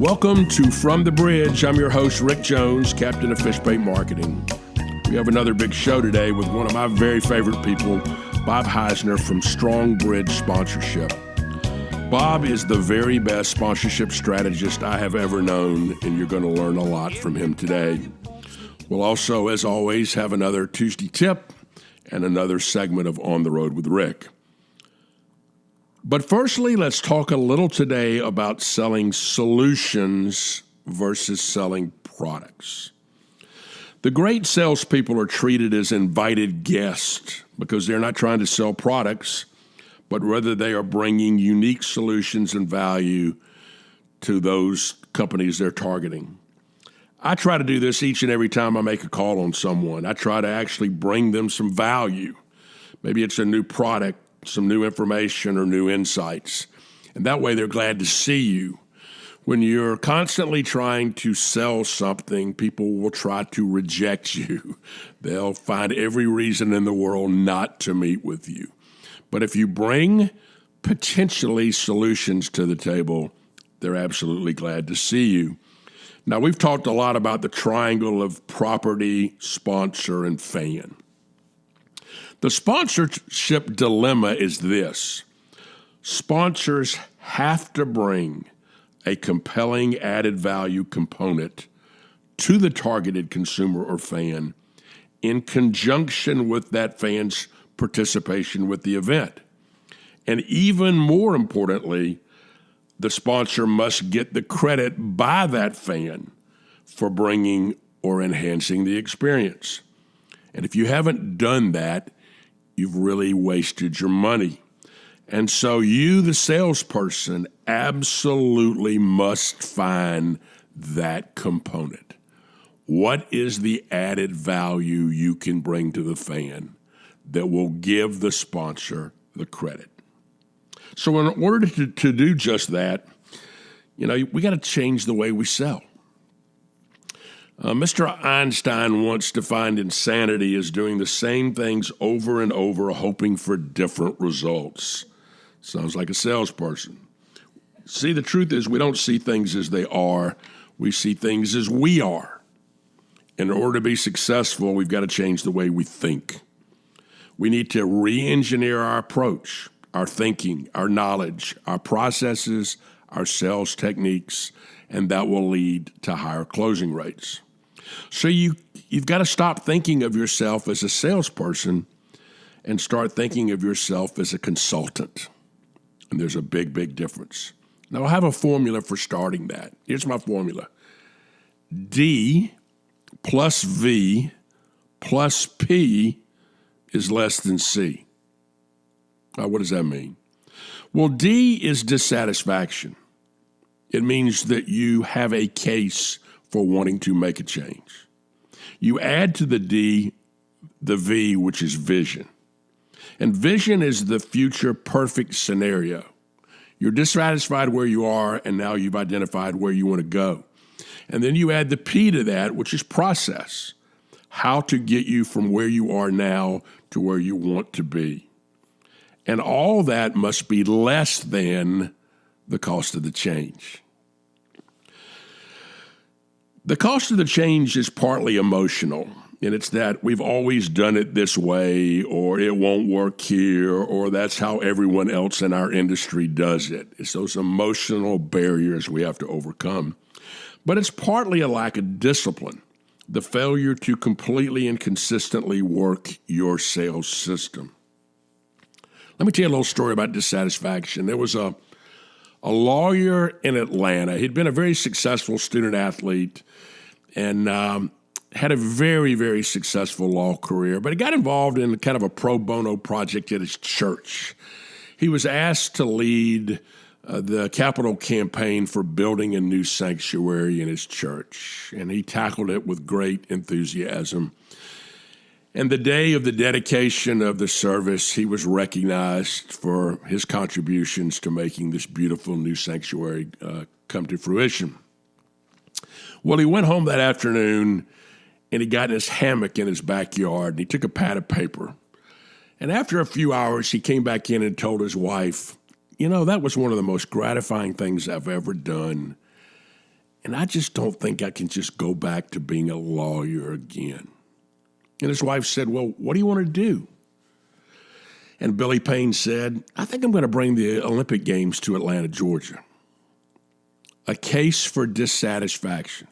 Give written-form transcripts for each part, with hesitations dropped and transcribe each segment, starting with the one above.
Welcome to From the Bridge. I'm your host, Rick Jones, captain of FishBait Marketing. We have another big show today with one of my very favorite people, Bob Heussner from Strong Bridge Sponsorship. Bob is the very best sponsorship strategist I have ever known, and you're going to learn a lot from him today. We'll also, as always, have another Tuesday tip and another segment of On the Road with Rick. But firstly, let's talk a little today about selling solutions versus selling products. The great salespeople are treated as invited guests because they're not trying to sell products, but rather they are bringing unique solutions and value to those companies they're targeting. I try to do this each and every time I make a call on someone. I try to actually bring them some value. Maybe it's a new product, some new information or new insights. And that way they're glad to see you. When you're constantly trying to sell something, people will try to reject you. They'll find every reason in the world not to meet with you. But if you bring potentially solutions to the table, they're absolutely glad to see you. Now, we've talked a lot about the triangle of property, sponsor, and fan. The sponsorship dilemma is this. Sponsors have to bring a compelling added value component to the targeted consumer or fan in conjunction with that fan's participation with the event. And even more importantly, the sponsor must get the credit by that fan for bringing or enhancing the experience. And if you haven't done that, you've really wasted your money. And so you, the salesperson, absolutely must find that component. What is the added value you can bring to the fan that will give the sponsor the credit? So in order to do just that, we got to change the way we sell. Mr. Einstein once defined insanity as doing the same things over and over, hoping for different results. Sounds like a salesperson. See, the truth is we don't see things as they are. We see things as we are. In order to be successful, we've got to change the way we think. We need to re-engineer our approach, our thinking, our knowledge, our processes, our sales techniques, and that will lead to higher closing rates. So you've got to stop thinking of yourself as a salesperson and start thinking of yourself as a consultant. And there's a big, big difference. Now, I have a formula for starting that. Here's my formula. D plus V plus P is less than C. Now, what does that mean? Well, D is dissatisfaction. It means that you have a case for wanting to make a change. You add to the D the V, which is vision. And vision is the future perfect scenario. You're dissatisfied where you are, and now you've identified where you want to go. And then you add the P to that, which is process. How to get you from where you are now to where you want to be. And all that must be less than the cost of the change. The cost of the change is partly emotional, and it's that we've always done it this way, or it won't work here, or that's how everyone else in our industry does it. It's those emotional barriers we have to overcome. But it's partly a lack of discipline, the failure to completely and consistently work your sales system. Let me tell you a little story about dissatisfaction. There was a lawyer in Atlanta. He'd been a very successful student athlete and had a very, very successful law career, but he got involved in kind of a pro bono project at his church. He was asked to lead the capital campaign for building a new sanctuary in his church, and he tackled it with great enthusiasm. And the day of the dedication of the service, he was recognized for his contributions to making this beautiful new sanctuary come to fruition. Well, he went home that afternoon, and he got in his hammock in his backyard, and he took a pad of paper. And after a few hours, he came back in and told his wife, that was one of the most gratifying things I've ever done. And I just don't think I can just go back to being a lawyer again. And his wife said, well, what do you want to do? And Billy Payne said, I think I'm going to bring the Olympic Games to Atlanta, Georgia. A case for dissatisfaction,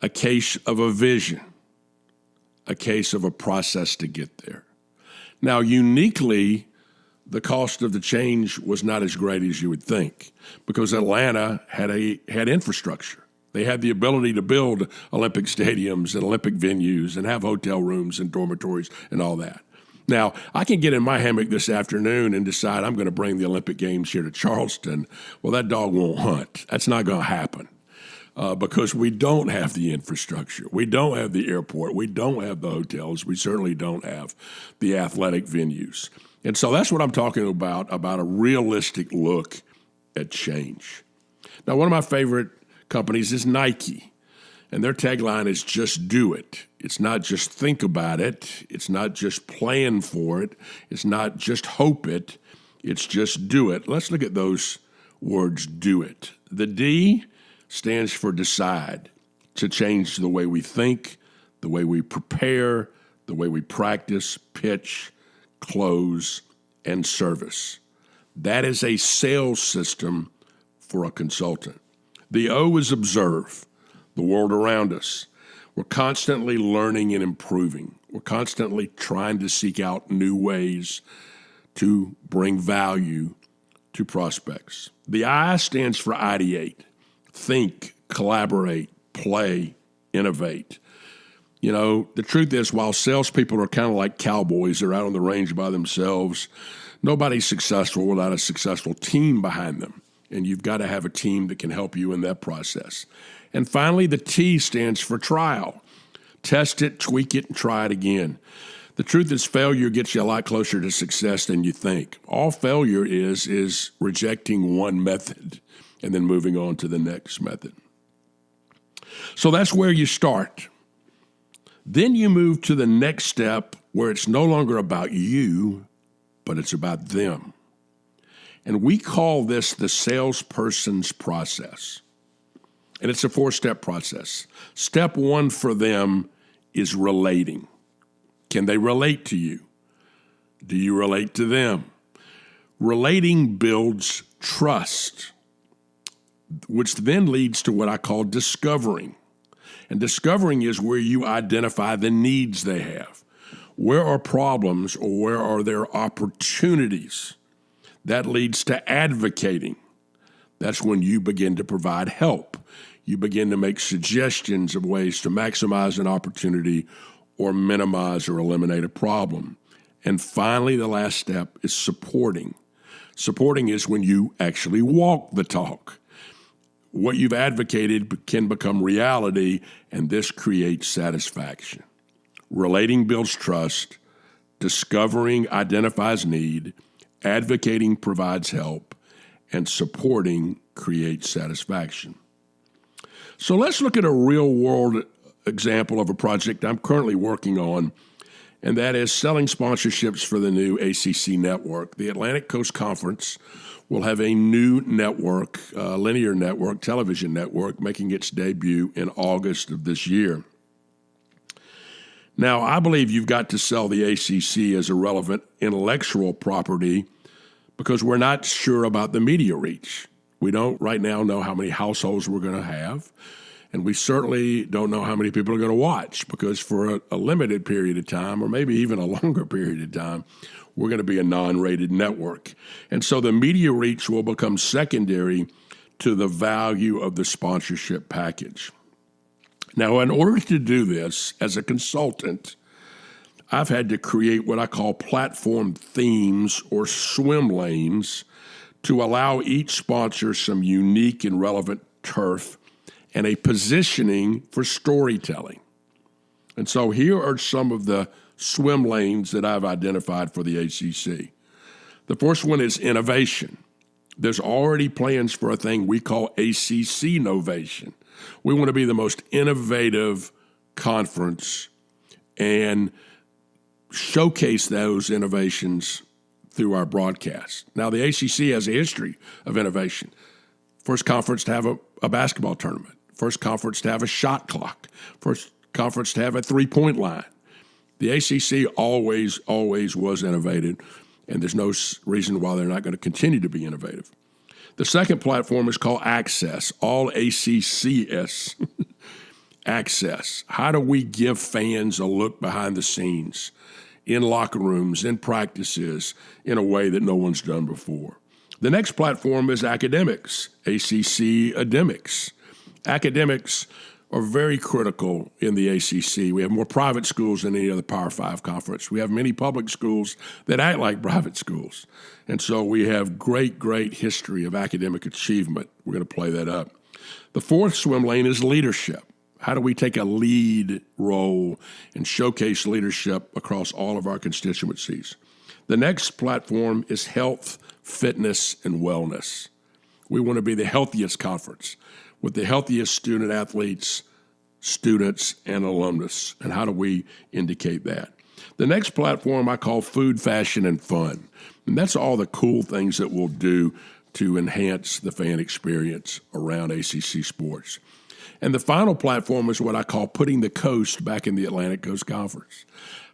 a case of a vision, a case of a process to get there. Now, uniquely, the cost of the change was not as great as you would think because Atlanta had infrastructure. They had the ability to build Olympic stadiums and Olympic venues and have hotel rooms and dormitories and all that. Now, I can get in my hammock this afternoon and decide I'm going to bring the Olympic Games here to Charleston. Well, that dog won't hunt. That's not going to happen because we don't have the infrastructure. We don't have the airport. We don't have the hotels. We certainly don't have the athletic venues. And so that's what I'm talking about a realistic look at change. Now, one of my favorite companies is Nike. And their tagline is just do it. It's not just think about it. It's not just plan for it. It's not just hope it. It's just do it. Let's look at those words, do it. The D stands for decide, to change the way we think, the way we prepare, the way we practice, pitch, close, and service. That is a sales system for a consultant. The O is observe. The world around us. We're constantly learning and improving. We're constantly trying to seek out new ways to bring value to prospects. The I stands for ideate, think, collaborate, play, innovate. You know, the truth is, while salespeople are kind of like cowboys, they're out on the range by themselves, nobody's successful without a successful team behind them. And you've got to have a team that can help you in that process. And finally, the T stands for trial. Test it, tweak it, and try it again. The truth is failure gets you a lot closer to success than you think. All failure is rejecting one method and then moving on to the next method. So that's where you start. Then you move to the next step where it's no longer about you, but it's about them. And we call this the salesperson's process. And it's a 4-step process. Step 1 for them is relating. Can they relate to you? Do you relate to them? Relating builds trust, which then leads to what I call discovering. And discovering is where you identify the needs they have. Where are problems or where are there opportunities? That leads to advocating. That's when you begin to provide help. You begin to make suggestions of ways to maximize an opportunity or minimize or eliminate a problem. And finally, the last step is supporting. Supporting is when you actually walk the talk. What you've advocated can become reality, and this creates satisfaction. Relating builds trust. Discovering identifies need. Advocating provides help. And supporting creates satisfaction. So let's look at a real-world example of a project I'm currently working on, and that is selling sponsorships for the new ACC Network. The Atlantic Coast Conference will have a new network, linear network, television network, making its debut in August of this year. Now, I believe you've got to sell the ACC as a relevant intellectual property because we're not sure about the media reach. We don't right now know how many households we're going to have, and we certainly don't know how many people are going to watch because for a limited period of time, or maybe even a longer period of time, we're going to be a non-rated network. And so the media reach will become secondary to the value of the sponsorship package. Now, in order to do this, as a consultant, I've had to create what I call platform themes or swim lanes to allow each sponsor some unique and relevant turf and a positioning for storytelling. And so here are some of the swim lanes that I've identified for the ACC. The first one is innovation. There's already plans for a thing we call ACC Novation. We want to be the most innovative conference and showcase those innovations through our broadcast. Now, the ACC has a history of innovation. First conference to have a basketball tournament. First conference to have a shot clock. First conference to have a three-point line. The ACC always was innovative, and there's no reason why they're not going to continue to be innovative. The second platform is called Access, all ACCS. Access. How do we give fans a look behind the scenes, in locker rooms, in practices, in a way that no one's done before? The next platform is Academics, ACC Academics. Academics are very critical in the ACC. We have more private schools than any other Power 5 conference. We have many public schools that act like private schools. And so we have great history of academic achievement. We're going to play that up. The fourth swim lane is leadership. How do we take a lead role and showcase leadership across all of our constituencies? The next platform is health, fitness, and wellness. We want to be the healthiest conference with the healthiest student athletes, students, and alumnus. And how do we indicate that? The next platform I call food, fashion, and fun. And that's all the cool things that we'll do to enhance the fan experience around ACC sports. And the final platform is what I call putting the coast back in the Atlantic Coast Conference.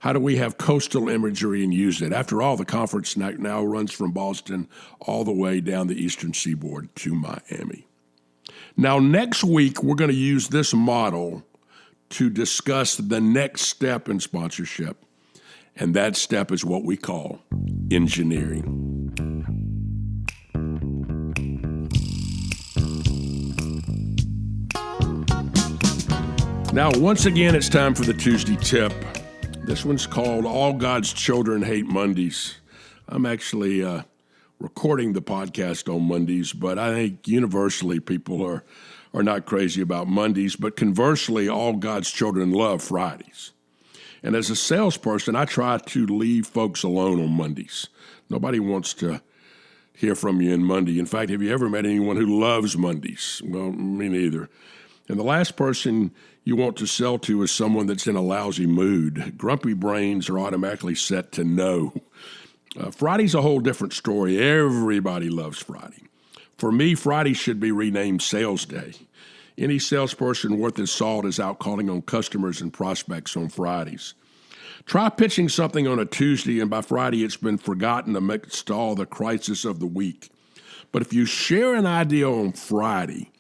How do we have coastal imagery and use it? After all, the conference now runs from Boston all the way down the eastern seaboard to Miami. Now, next week, we're going to use this model to discuss the next step in sponsorship. And that step is what we call engineering. Now, once again, it's time for the Tuesday tip. This one's called All God's Children Hate Mondays. I'm actually recording the podcast on Mondays, but I think universally people are not crazy about Mondays, but conversely, all God's children love Fridays. And as a salesperson, I try to leave folks alone on Mondays. Nobody wants to hear from you on Monday. In fact, have you ever met anyone who loves Mondays? Well, me neither. And the last person you want to sell to is someone that's in a lousy mood. Grumpy brains are automatically set to no. Friday's a whole different story. Everybody loves Friday. For me, Friday should be renamed Sales Day. Any salesperson worth his salt is out calling on customers and prospects on Fridays. Try pitching something on a Tuesday, and by Friday it's been forgotten amidst all the crisis of the week. But if you share an idea on Friday,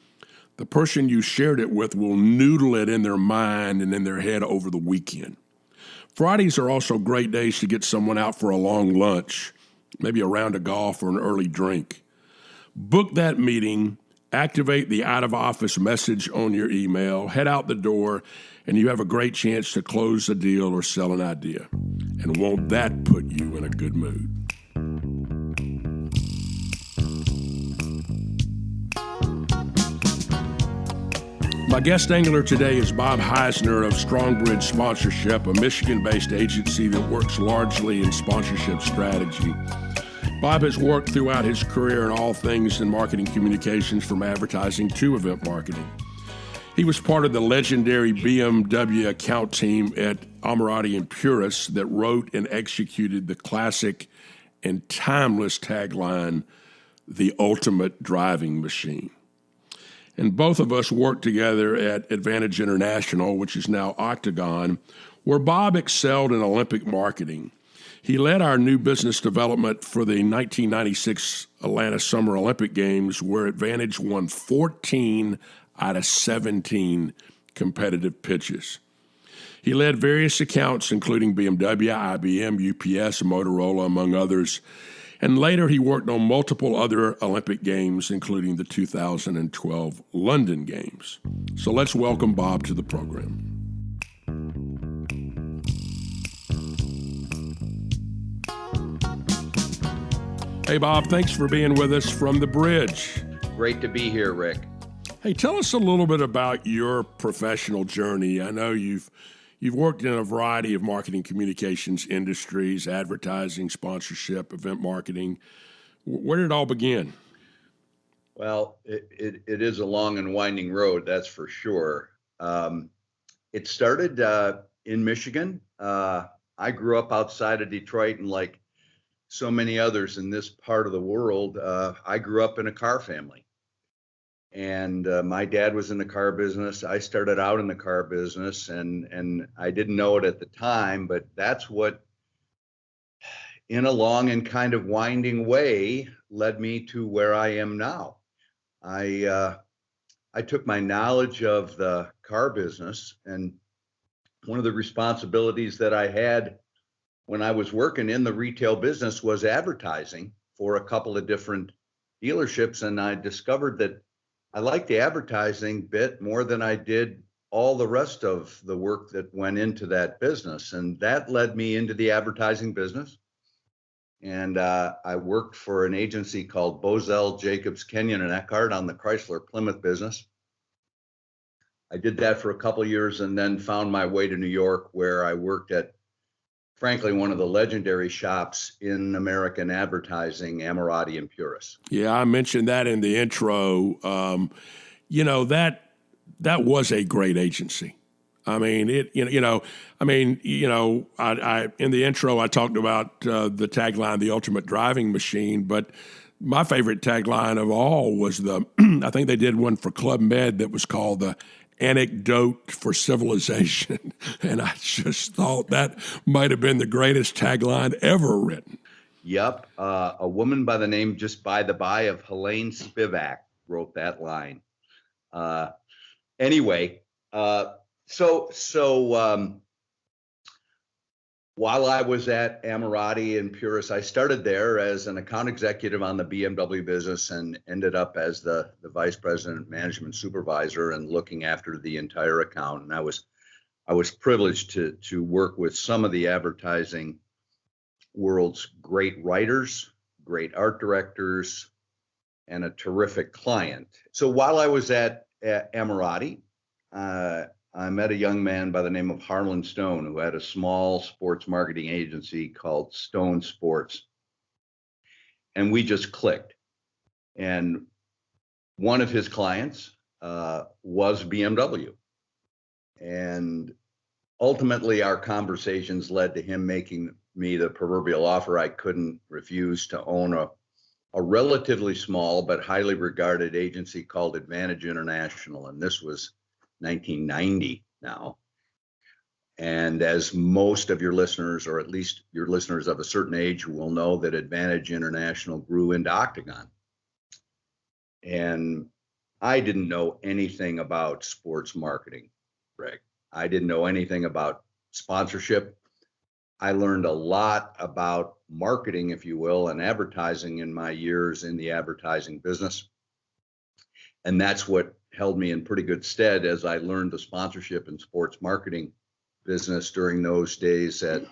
the person you shared it with will noodle it in their mind and in their head over the weekend. Fridays are also great days to get someone out for a long lunch, maybe a round of golf or an early drink. Book that meeting, activate the out-of-office message on your email, head out the door, and you have a great chance to close a deal or sell an idea. And won't that put you in a good mood? My guest angler today is Bob Heussner of Strongbridge Sponsorship, a Michigan-based agency that works largely in sponsorship strategy. Bob has worked throughout his career in all things in marketing communications, from advertising to event marketing. He was part of the legendary BMW account team at Ammirati and Puris that wrote and executed the classic and timeless tagline, "The Ultimate Driving Machine." And both of us worked together at Advantage International, which is now Octagon, where Bob excelled in Olympic marketing. He led our new business development for the 1996 Atlanta Summer Olympic Games, where Advantage won 14 out of 17 competitive pitches. He led various accounts, including BMW, IBM, UPS, Motorola, among others. And later he worked on multiple other Olympic Games, including the 2012 London Games. So let's welcome Bob to the program. Hey, Bob, thanks for being with us from the bridge. Great to be here, Rick. Hey, tell us a little bit about your professional journey. I know you've worked in a variety of marketing communications industries, advertising, sponsorship, event marketing. Where did it all begin? Well, it is a long and winding road, that's for sure. It started in Michigan. I grew up outside of Detroit, and like so many others in this part of the world, I grew up in a car family. And my dad was in the car business. I started out in the car business, and I didn't know it at the time, but that's what, in a long and kind of winding way, led me to where I am now. I took my knowledge of the car business, and one of the responsibilities that I had when I was working in the retail business was advertising for a couple of different dealerships. And I discovered that I liked the advertising bit more than I did all the rest of the work that went into that business. And that led me into the advertising business. And I worked for an agency called Bozell, Jacobs, Kenyon, and Eckhart on the Chrysler Plymouth business. I did that for a couple of years and then found my way to New York, where I worked at, frankly, one of the legendary shops in American advertising, Ammirati and Puris. Yeah, I mentioned that in the intro. That was a great agency. I mean, I in the intro I talked about the tagline, "The Ultimate Driving Machine," but my favorite tagline of all was I think they did one for Club Med that was called the "Anecdote for Civilization," and I just thought that might have been the greatest tagline ever written. Yep, a woman by the name, just by the by, of Helene Spivak wrote that line. Anyway. So while I was at Ammirati and Puris, I started there as an account executive on the BMW business and ended up as the vice president management supervisor and looking after the entire account. And I was privileged to work with some of the advertising world's great writers, great art directors, and a terrific client. So while I was at Ammirati, I met a young man by the name of Harlan Stone, who had a small sports marketing agency called Stone Sports. And we just clicked. And one of his clients was BMW. And ultimately, our conversations led to him making me the proverbial offer I couldn't refuse, to own a relatively small but highly regarded agency called Advantage International. And this was 1990 now. And as most of your listeners, or at least your listeners of a certain age, will know, that Advantage International grew into Octagon. And I didn't know anything about sports marketing, Greg. I didn't know anything about sponsorship. I learned a lot about marketing, if you will, and advertising in my years in the advertising business. And that's what held me in pretty good stead as I learned the sponsorship and sports marketing business during those days at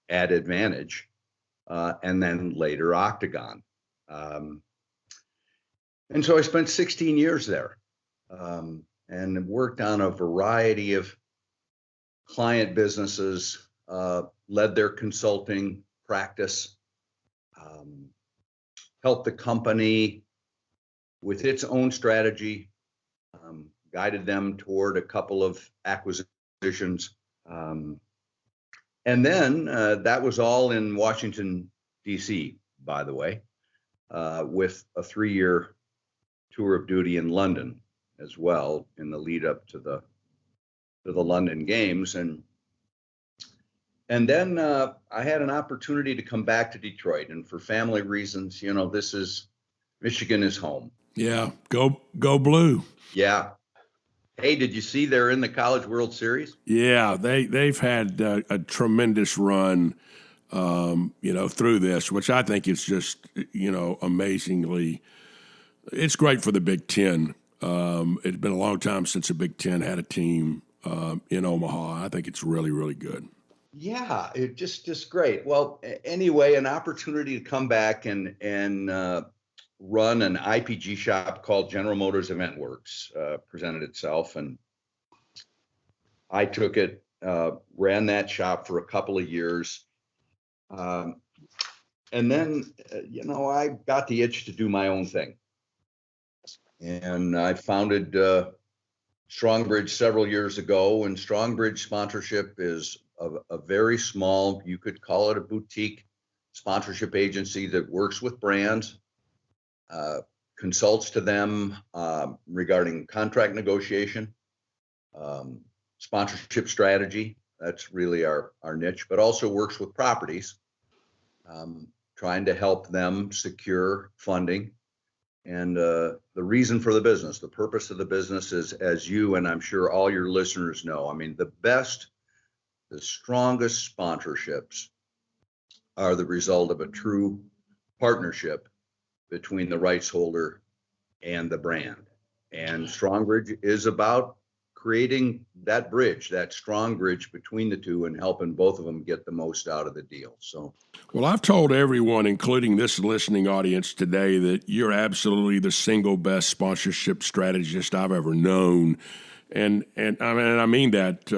Advantage, and then later Octagon. And so I spent 16 years there, and worked on a variety of client businesses, led their consulting practice, helped the company with its own strategy, guided them toward a couple of acquisitions. And then that was all in Washington, D.C., by the way, with a 3-year tour of duty in London as well in the lead up to the London Games. And then I had an opportunity to come back to Detroit. And for family reasons, Michigan is home. Yeah, go blue. Yeah. Hey, did you see they're in the College World Series? Yeah, they've had a tremendous run, through this, which I think is just, amazingly. It's great for the Big Ten. It's been a long time since the Big Ten had a team in Omaha. I think it's really, really good. Yeah, it just great. Well, anyway, an opportunity to come back and run an IPG shop called General Motors Event Works presented itself, and I took it, ran that shop for a couple of years, and then I got the itch to do my own thing, and I founded Strongbridge several years ago. And Strongbridge sponsorship is a very small, you could call it a boutique sponsorship agency that works with brands, consults to them regarding contract negotiation, sponsorship strategy. That's really our niche, but also works with properties, trying to help them secure funding. And the reason for the business, the purpose of the business is, as you and I'm sure all your listeners know, I mean, the strongest sponsorships are the result of a true partnership between the rights holder and the brand. And Strongbridge is about creating that bridge, that strong bridge between the two, and helping both of them get the most out of the deal. So, well, I've told everyone, including this listening audience today, that you're absolutely the single best sponsorship strategist I've ever known. And I mean that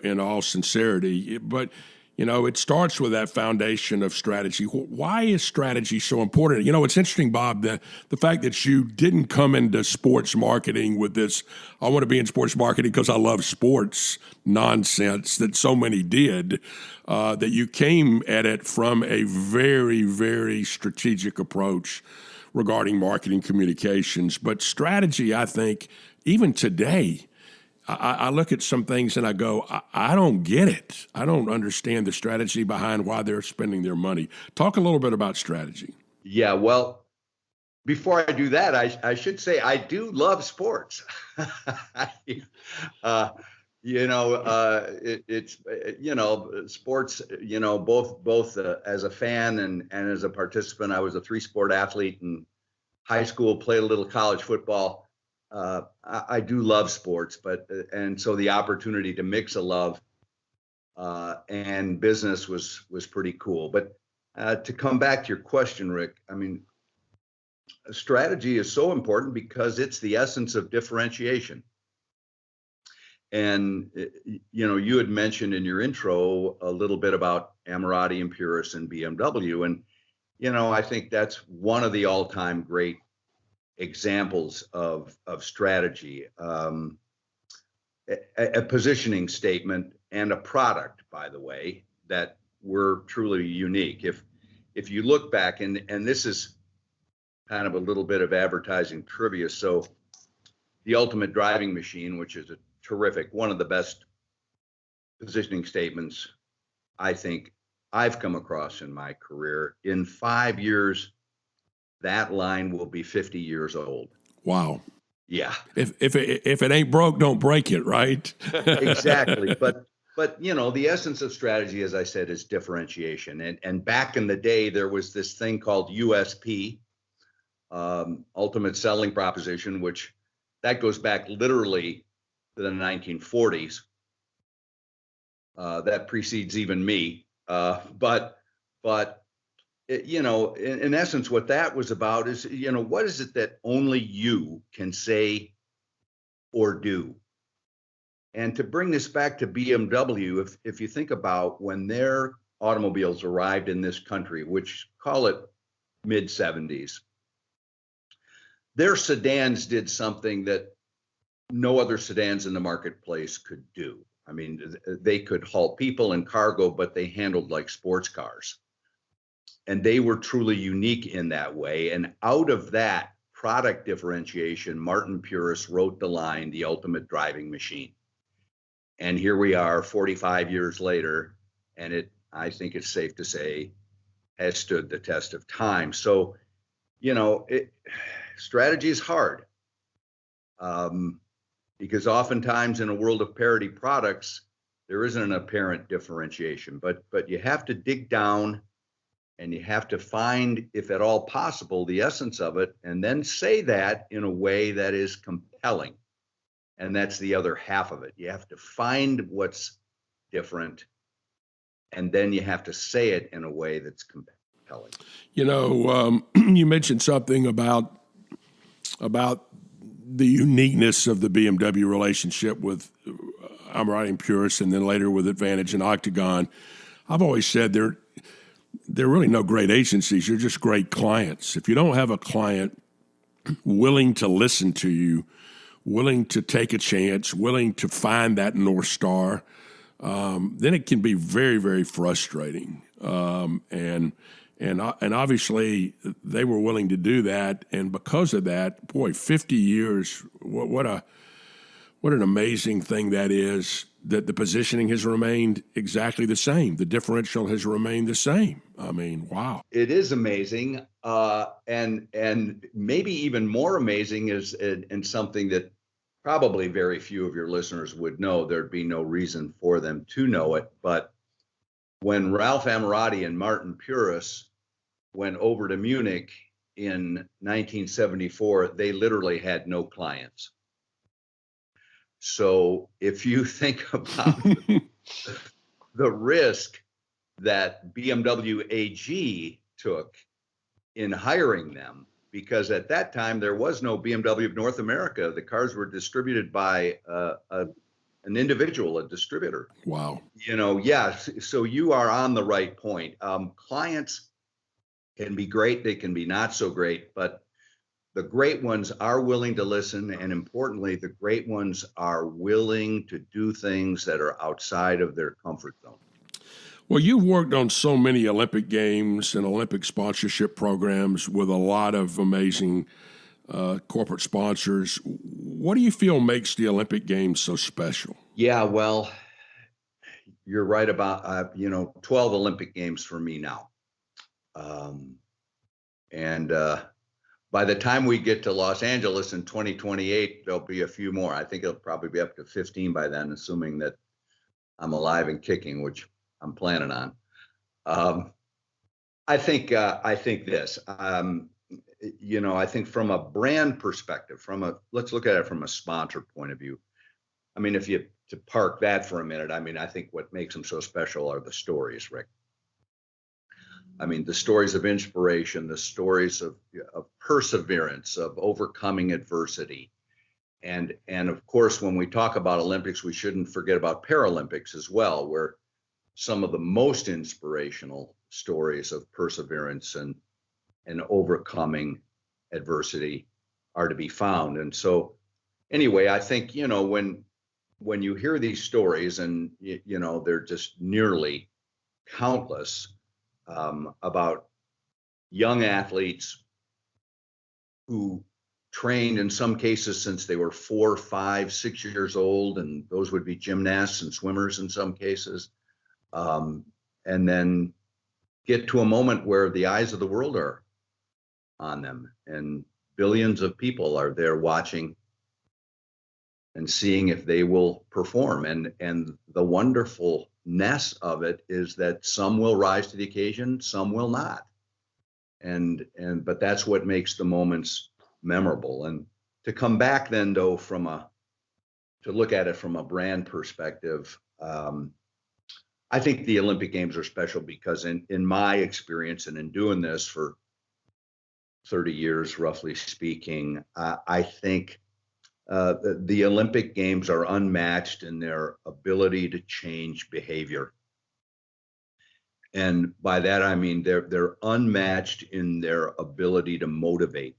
in all sincerity. But it starts with that foundation of strategy. Why is strategy so important? It's interesting, Bob, the fact that you didn't come into sports marketing with this, I want to be in sports marketing because I love sports nonsense that so many did, that you came at it from a very, very strategic approach regarding marketing communications. But strategy, I think, even today, I look at some things and I go, I don't get it. I don't understand the strategy behind why they're spending their money. Talk a little bit about strategy. Yeah, well, before I do that, I should say I do love sports. Sports, both as a fan and as a participant. I was a 3-sport athlete in high school, played a little college football. I do love sports, and so the opportunity to mix a love and business was pretty cool. But to come back to your question, Rick, I mean, strategy is so important because it's the essence of differentiation. And you had mentioned in your intro a little bit about Ammirati and Purus and BMW, and I think that's one of the all-time great examples of strategy, a positioning statement and a product, by the way, that were truly unique. If you look back, and this is kind of a little bit of advertising trivia. So the Ultimate Driving Machine, which is a terrific, one of the best positioning statements I think I've come across in my career. In 5 years, that line will be 50 years old. Wow. Yeah. If it ain't broke, don't break it, right? Exactly. But the essence of strategy, as I said, is differentiation. And back in the day, there was this thing called USP, Ultimate Selling Proposition, which that goes back literally to the 1940s. That precedes even me. But in essence, what that was about is, what is it that only you can say or do? And to bring this back to BMW, if you think about when their automobiles arrived in this country, which call it mid-70s, their sedans did something that no other sedans in the marketplace could do. I mean, they could haul people and cargo, but they handled like sports cars. And they were truly unique in that way. And out of that product differentiation, Martin Purus wrote the line, "The Ultimate Driving Machine." And here we are 45 years later, and I think it's safe to say, has stood the test of time. So, strategy is hard, because oftentimes in a world of parity products, there isn't an apparent differentiation, but you have to dig down and you have to find, if at all possible, the essence of it, and then say that in a way that is compelling. And that's the other half of it. You have to find what's different, and then you have to say it in a way that's compelling. You mentioned something about the uniqueness of the BMW relationship with Ammirati and Purus, and then later with Advantage and Octagon. I've always said they're really no great agencies. You're just great clients. If you don't have a client willing to listen to you, willing to take a chance, willing to find that North Star, then it can be very, very frustrating. And And obviously they were willing to do that, and because of that, boy, 50 years, what an amazing thing that is, that the positioning has remained exactly the same. The differential has remained the same. I mean, wow. It is amazing. And maybe even more amazing is and something that probably very few of your listeners would know. There'd be no reason for them to know it. But when Ralph Amorati and Martin Puris went over to Munich in 1974, they literally had no clients. So if you think about the risk that BMW AG took in hiring them, because at that time there was no BMW of North America. The cars were distributed by an individual, a distributor. Wow. Yeah. So you are on the right point. Clients can be great. They can be not so great, but the great ones are willing to listen. And importantly, the great ones are willing to do things that are outside of their comfort zone. Well, you've worked on so many Olympic Games and Olympic sponsorship programs with a lot of amazing corporate sponsors. What do you feel makes the Olympic Games so special? Yeah, well, you're right about, 12 Olympic Games for me now. By the time we get to Los Angeles in 2028, there'll be a few more. I think it'll probably be up to 15 by then, assuming that I'm alive and kicking, which I'm planning on. I think this. I think from a brand perspective, let's look at it from a sponsor point of view. I mean, to park that for a minute, I think what makes them so special are the stories, Rick. I mean, the stories of inspiration, the stories of perseverance, of overcoming adversity. And of course, when we talk about Olympics, we shouldn't forget about Paralympics as well, where some of the most inspirational stories of perseverance and overcoming adversity are to be found. And so anyway, I think, when you hear these stories, and, they're just nearly countless, about young athletes who trained in some cases since they were 4, 5, 6 years old, and those would be gymnasts and swimmers in some cases, and then get to a moment where the eyes of the world are on them, and billions of people are there watching and seeing if they will perform. And the wonderfulness of it is that some will rise to the occasion, some will not. But that's what makes the moments memorable. And to come back then, though, to look at it from a brand perspective, I think the Olympic Games are special because in my experience and in doing this for 30 years, roughly speaking, I think the Olympic Games are unmatched in their ability to change behavior. And by that, I mean, they're unmatched in their ability to motivate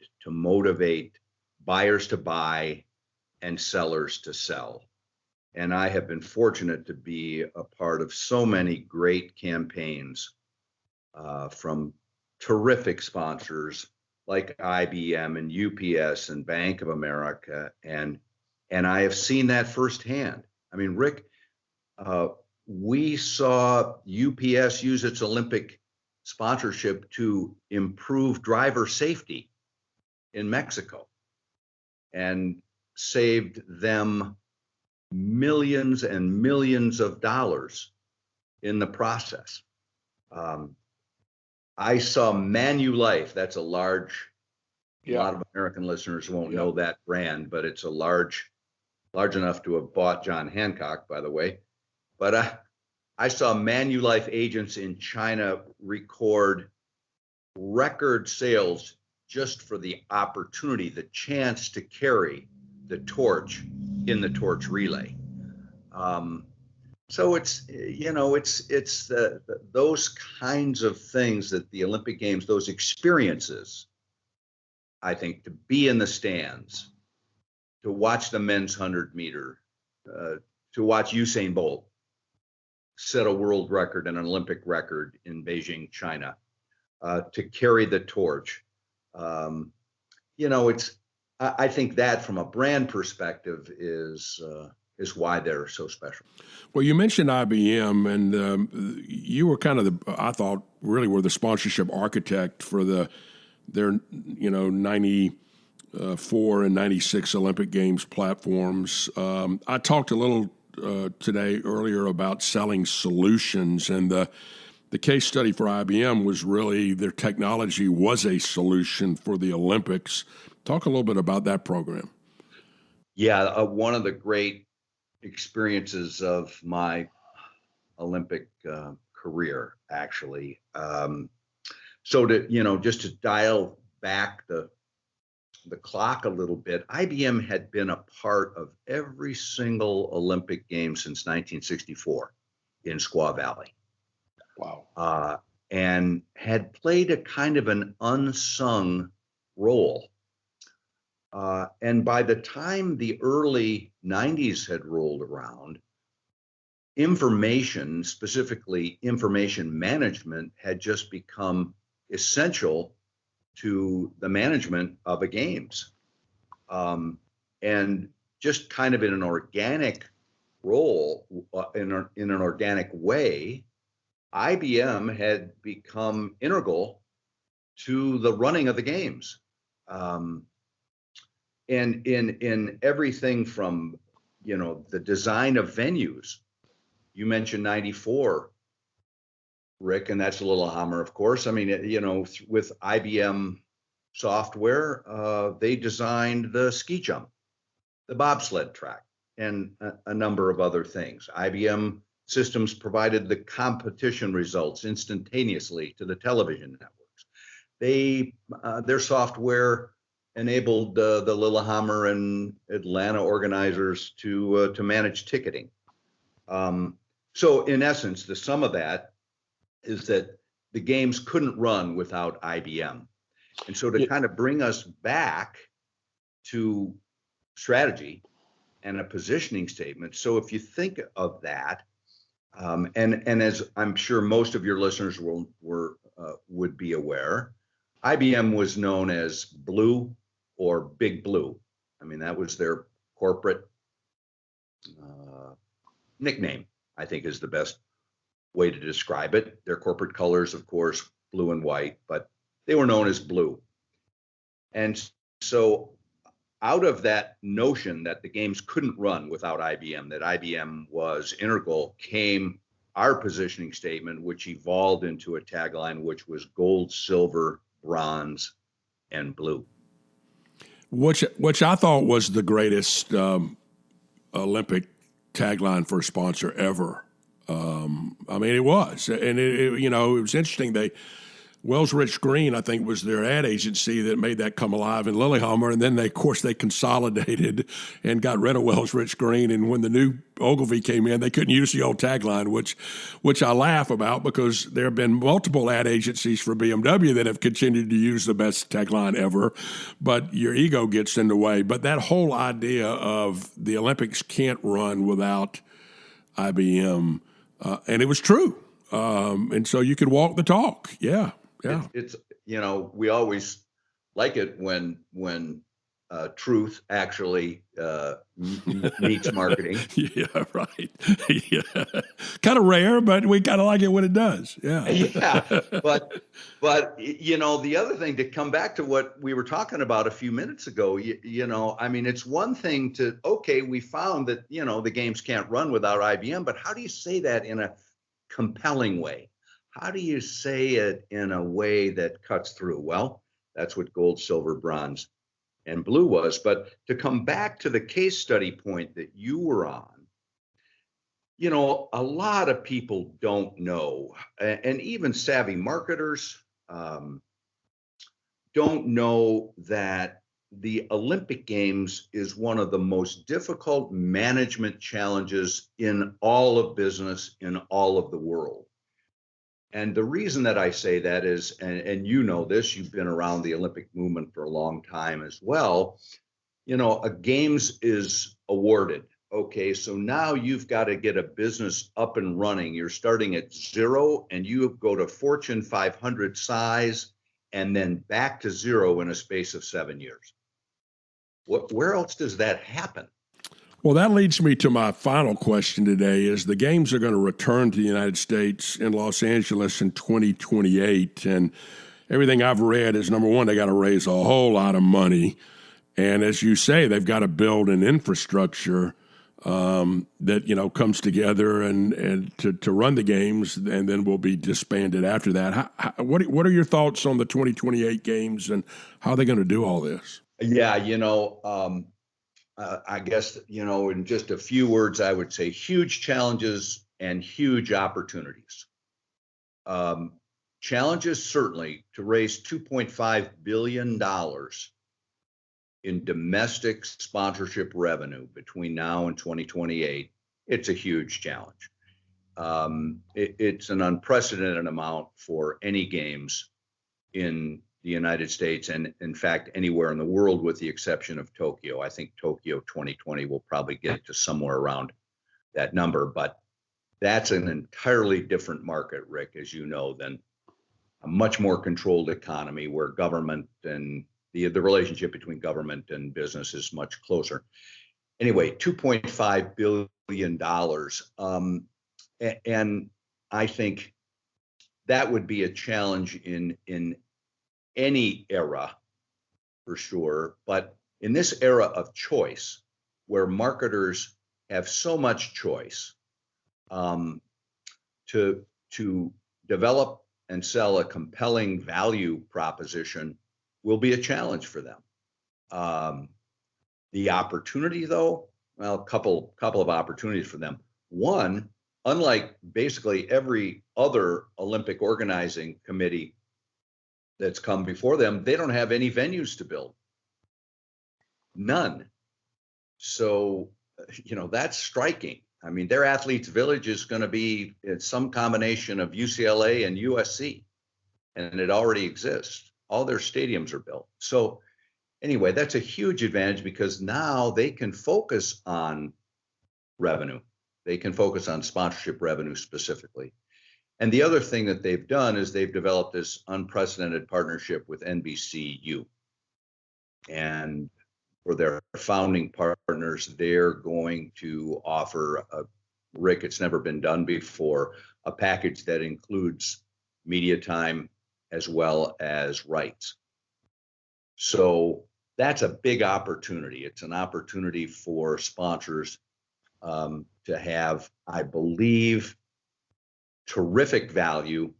buyers to buy and sellers to sell. And I have been fortunate to be a part of so many great campaigns from terrific sponsors like IBM and UPS and Bank of America. And I have seen that firsthand. I mean, Rick, we saw UPS use its Olympic sponsorship to improve driver safety in Mexico and saved them millions and millions of dollars in the process. I saw Manulife. That's a lot of American listeners won't know that brand, but it's a large enough to have bought John Hancock, by the way. But I saw Manulife agents in China record record sales just for the opportunity, the chance to carry the torch in the torch relay. So it's those kinds of things that the Olympic Games, those experiences, I think, to be in the stands, to watch the men's 100 meter, to watch Usain Bolt set a world record and an Olympic record in Beijing, China. to carry the torch. I think that from a brand perspective is why they're so special. Well, you mentioned IBM, and you were kind of I thought really were the sponsorship architect for their 94 and 96 Olympic Games platforms. I talked a little earlier about selling solutions, and the case study for IBM was really their technology was a solution for the Olympics. Talk a little bit about that program. Yeah, one of the great experiences of my Olympic career, actually. So just to dial back the clock a little bit, IBM had been a part of every single Olympic game since 1964 in Squaw Valley. Wow. And had played a kind of an unsung role. And by the time the early 90s had rolled around, information, specifically information management, had just become essential to the management of the games. And just kind of in an organic role, in an organic way, IBM had become integral to the running of the games. And in everything from, the design of venues. You mentioned 94, Rick, and that's Lillehammer, of course. I mean, with IBM software, they designed the ski jump, the bobsled track, and a number of other things. IBM systems provided the competition results instantaneously to the television networks. Their software enabled the Lillehammer and Atlanta organizers to manage ticketing. So in essence, the sum of that is that the games couldn't run without IBM. And so to kind of bring us back to strategy and a positioning statement. So if you think of that, and as I'm sure most of your listeners would be aware, IBM was known as Blue or Big Blue. I mean, that was their corporate nickname, I think is the best way to describe it. Their corporate colors, of course, blue and white, but they were known as Blue. And so out of that notion that the games couldn't run without IBM, that IBM was integral, came our positioning statement, which evolved into a tagline, which was gold, silver, bronze, and blue. Which I thought was the greatest Olympic tagline for a sponsor ever. I mean, it was, and it was interesting. Wells Rich Green, I think, was their ad agency that made that come alive in Lillehammer, and then they consolidated and got rid of Wells Rich Green. And when the new Ogilvy came in, they couldn't use the old tagline, which I laugh about because there have been multiple ad agencies for BMW that have continued to use the best tagline ever, but your ego gets in the way. But that whole idea of the Olympics can't run without IBM, and it was true. And so you could walk the talk. Yeah. Yeah. It's we always like it when truth actually meets marketing. Yeah, right. Yeah, kind of rare, but we kind of like it when it does. Yeah. Yeah, but the other thing, to come back to what we were talking about a few minutes ago, I mean, it's one thing we found that the games can't run without IBM, but how do you say that in a compelling way? How do you say it in a way that cuts through? Well, that's what gold, silver, bronze, and blue was. But to come back to the case study point that you were on, a lot of people don't know, and even savvy marketers don't know that the Olympic Games is one of the most difficult management challenges in all of business, in all of the world. And the reason that I say that is, and this, you've been around the Olympic movement for a long time as well, a games is awarded Okay, so now you've got to get a business up and running. You're starting at zero and you go to Fortune 500 size and then back to zero in a space of 7 years. Where else does that happen? Well, that leads me to my final question today is the games are going to return to the United States in Los Angeles in 2028. And everything I've read is, number one, they got to raise a whole lot of money. And as you say, they've got to build an infrastructure that comes together and to run the games, and then will be disbanded after that. What are your thoughts on the 2028 games and how are they going to do all this? Yeah, I guess, in just a few words, I would say huge challenges and huge opportunities. Challenges, certainly, to raise $2.5 billion in domestic sponsorship revenue between now and 2028. It's a huge challenge. It's an unprecedented amount for any games in the United States and, in fact, anywhere in the world with the exception of Tokyo. I think Tokyo 2020 will probably get to somewhere around that number, but that's an entirely different market, Rick, as you know, than a much more controlled economy where government and the relationship between government and business is much closer. Anyway, $2.5 billion. And I think that would be a challenge in any era for sure. But in this era of choice, where marketers have so much choice to develop and sell a compelling value proposition will be a challenge for them. The opportunity, though, well, a couple of opportunities for them. One, unlike basically every other Olympic organizing committee that's come before them, they don't have any venues to build. None. So, that's striking. I mean, their athletes' village is going to be some combination of UCLA and USC, and it already exists. All their stadiums are built. So anyway, that's a huge advantage because now they can focus on revenue. They can focus on sponsorship revenue specifically. And the other thing that they've done is they've developed this unprecedented partnership with NBCU. And for their founding partners, they're going to offer, Rick, it's never been done before, a package that includes media time as well as rights. So that's a big opportunity. It's an opportunity for sponsors to have, I believe, terrific value.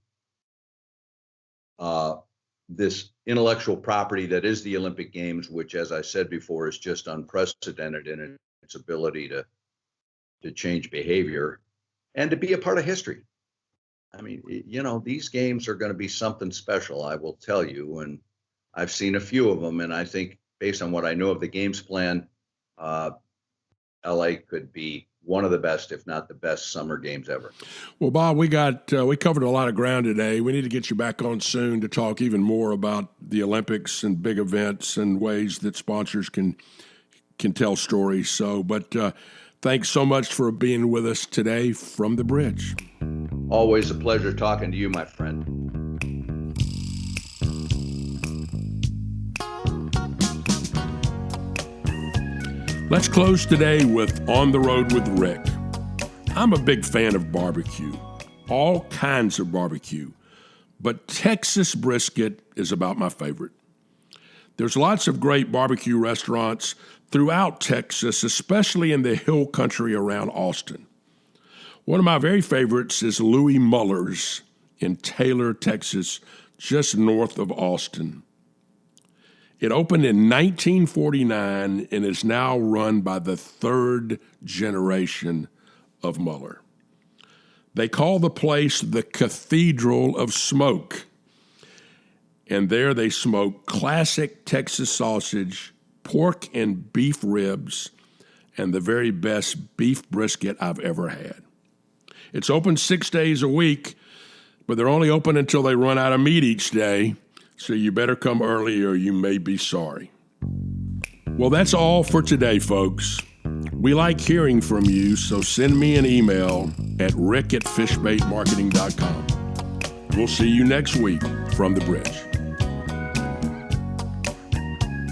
This intellectual property that is the Olympic Games, which, as I said before, is just unprecedented in its ability to change behavior and to be a part of history. I mean, these games are going to be something special, I will tell you. And I've seen a few of them. And I think based on what I know of the games plan, LA could be one of the best, if not the best, summer games ever. Well, Bob, we covered a lot of ground today. We need to get you back on soon to talk even more about the Olympics and big events and ways that sponsors can tell stories. So, but thanks so much for being with us today from the bridge. Always a pleasure talking to you, my friend. Let's close today with On the Road with Rick. I'm a big fan of barbecue, all kinds of barbecue, but Texas brisket is about my favorite. There's lots of great barbecue restaurants throughout Texas, especially in the hill country around Austin. One of my very favorites is Louis Muller's in Taylor, Texas, just north of Austin. It opened in 1949 and is now run by the third generation of Muller. They call the place the Cathedral of Smoke. And there they smoke classic Texas sausage, pork and beef ribs, and the very best beef brisket I've ever had. It's open 6 days a week, but they're only open until they run out of meat each day. So you better come early or you may be sorry. Well, that's all for today, folks. We like hearing from you, so send me an email at rick@fishbaitmarketing.com. We'll see you next week from the bridge.